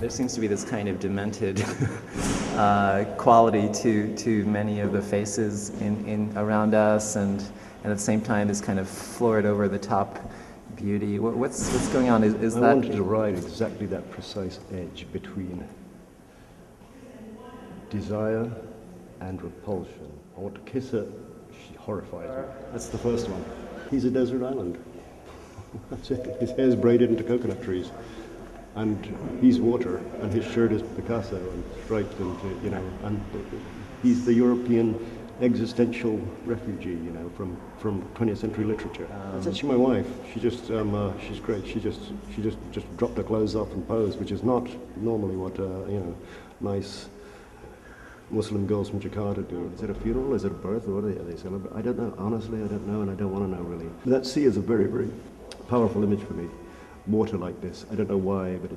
There seems to be this kind of demented quality to many of the faces around us, and at the same time this kind of florid over the top beauty. What's going on? Is I that wanted to ride exactly that precise edge between desire and repulsion. I want to kiss her, she horrifies me. That's the first one. He's a desert island. That's it. His hair's braided into coconut trees. And he's water, and his shirt is Picasso and striped into, and he's the European existential refugee, from 20th century literature. That's actually my wife. She just, she's great. She just dropped her clothes off and posed, which is not normally what, nice Muslim girls from Jakarta do. Is it a funeral? Is it a birth? Or what are they celebrating? I don't know. Honestly, I don't know, and I don't want to know really. That sea is a very, very powerful image for me. Water like this. I don't know why, but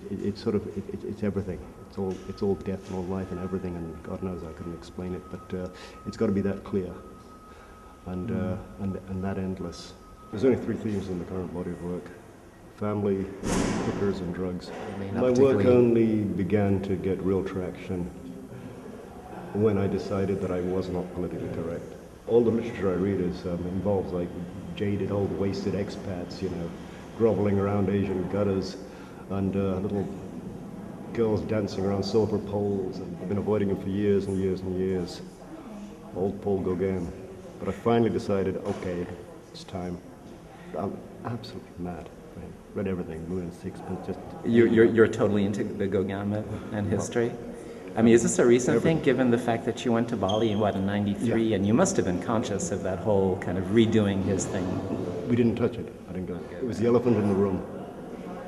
it's sort of it's everything. It's all death and all life and everything, and God knows I couldn't explain it, but it's got to be that clear and that endless. There's only 3 themes in the current body of work: family, hookers, and drugs. My work only began to get real traction when I decided that I was not politically correct. All the literature I read involves like jaded, old, wasted expats, groveling around Asian gutters, and little girls dancing around silver poles, and I've been avoiding them for years and years and years. Old Paul Gauguin. But I finally decided, okay, it's time. I'm absolutely mad. I read everything, Moon and Sixpence, just... You're totally into the Gauguin myth and history? I mean, is this a recent thing, given the fact that you went to Bali in, in '93, yeah. And you must have been conscious of that whole kind of redoing his thing? We didn't touch it. I didn't go. It was the elephant in the room.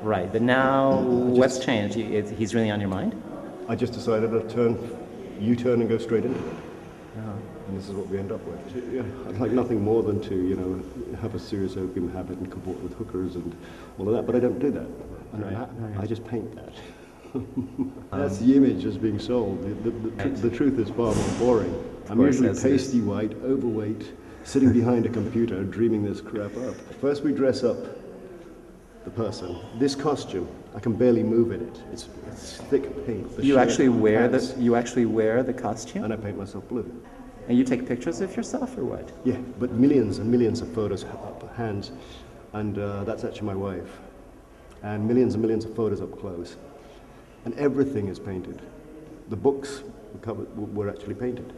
Right, but now what's changed? He's really on your mind? I just decided to U-turn and go straight into it. Oh. And this is what we end up with. Yeah, I'd like nothing more than to, have a serious opium habit and comport with hookers and all of that, but I don't do that. I just paint that. That's the image as being sold. The truth is far more boring. I'm usually pasty white, overweight, sitting behind a computer, dreaming this crap up. First we dress up the person. This costume, I can barely move in it. It's thick paint. You actually wear the costume? And I paint myself blue. And you take pictures of yourself, or what? Yeah, but millions and millions of photos hands, and that's actually my wife. And millions of photos up close. And everything is painted. The books were actually painted.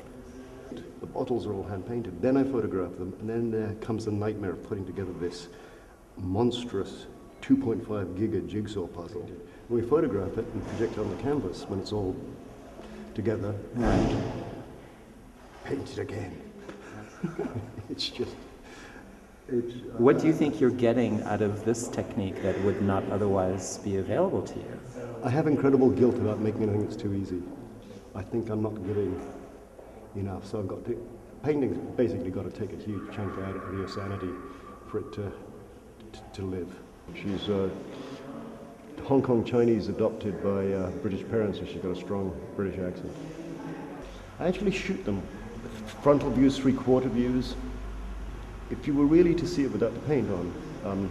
The bottles are all hand-painted. Then I photograph them, and then there comes the nightmare of putting together this monstrous 2.5 giga jigsaw puzzle. We photograph it and project it on the canvas when it's all together, and paint it again. It's just... What do you think you're getting out of this technique that would not otherwise be available to you? I have incredible guilt about making anything that's too easy. I think I'm not giving enough, so I've got to... Painting's basically got to take a huge chunk out of your sanity for it to live. She's Hong Kong Chinese adopted by British parents, so she's got a strong British accent. I actually shoot them. Frontal views, 3/4 views. If you were really to see it without the paint on,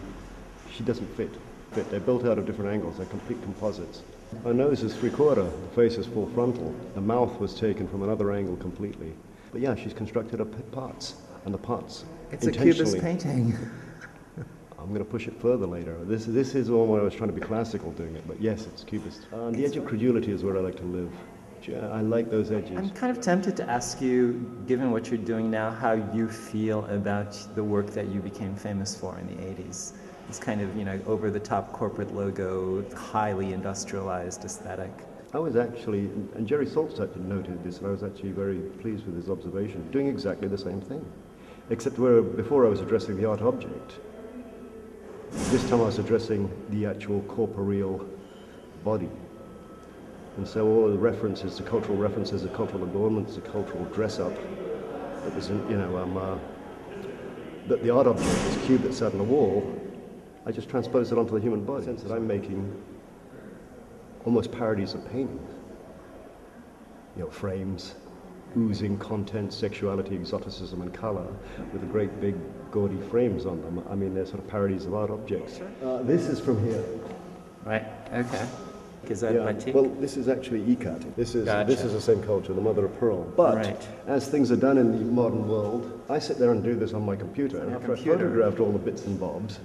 she doesn't fit. They're built out of different angles, they're complete composites. Her nose is 3/4, the face is full frontal. The mouth was taken from another angle completely. But yeah, she's constructed up parts, and the parts It's a cubist painting. I'm going to push it further later. This is all when I was trying to be classical doing it, but yes, it's cubist. The edge of credulity is where I like to live. I like those edges. I'm kind of tempted to ask you, given what you're doing now, how you feel about the work that you became famous for in the 80s. This kind of, over-the-top corporate logo, highly industrialized aesthetic. I was actually, and Jerry Saltz noted this, and I was actually very pleased with his observation, doing exactly the same thing. Except where before I was addressing the art object. This time I was addressing the actual corporeal body. And so all the references, the cultural references, the cultural adornments, the cultural dress-up, that was, that the art object, this cube that sat on the wall, I just transposed it onto the human body. In the sense that I'm making almost parodies of paintings. Frames, oozing content, sexuality, exoticism, and color, with the great big gaudy frames on them. I mean, they're sort of parodies of art objects. This is from here. Right, okay. Is that batik? Well, this is actually ikat. This is the same culture, the mother of pearl. But as things are done in the modern world, I sit there and do this on my computer. And after I've photographed all the bits and bobs,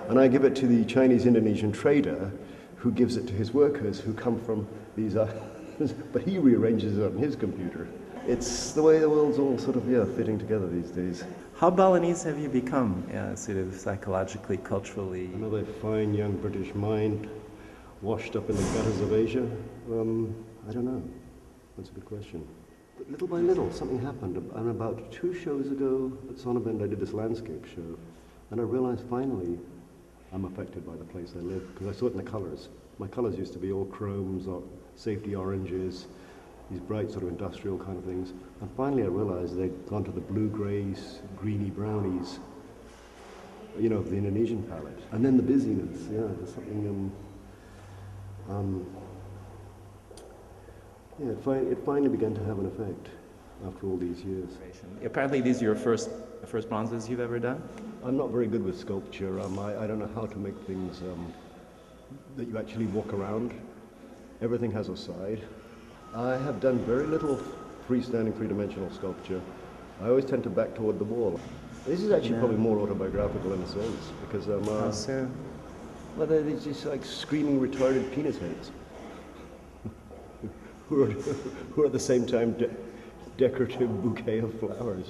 and I give it to the Chinese-Indonesian trader, who gives it to his workers who come from these islands, but he rearranges it on his computer. It's the way the world's all sort of, fitting together these days. How Balinese have you become, sort of psychologically, culturally? Another fine young British mind, washed up in the gutters of Asia. I don't know. That's a good question. But little by little, something happened. And about 2 shows ago at Sonnabend, I did this landscape show, and I realized finally I'm affected by the place I live, because I saw it in the colors. My colors used to be all chromes or safety oranges, these bright sort of industrial kind of things. And finally I realized they'd gone to the blue-grays, greeny brownies, of the Indonesian palette. And then the busyness, there's something, it finally began to have an effect after all these years. Apparently these are your first bronzes you've ever done? I'm not very good with sculpture. I don't know how to make things that you actually walk around. Everything has a side. I have done very little freestanding three-dimensional sculpture. I always tend to back toward the wall. This is actually probably more autobiographical in a sense, because well, they're just like screaming retarded penis heads who are at the same time decorative bouquet of flowers.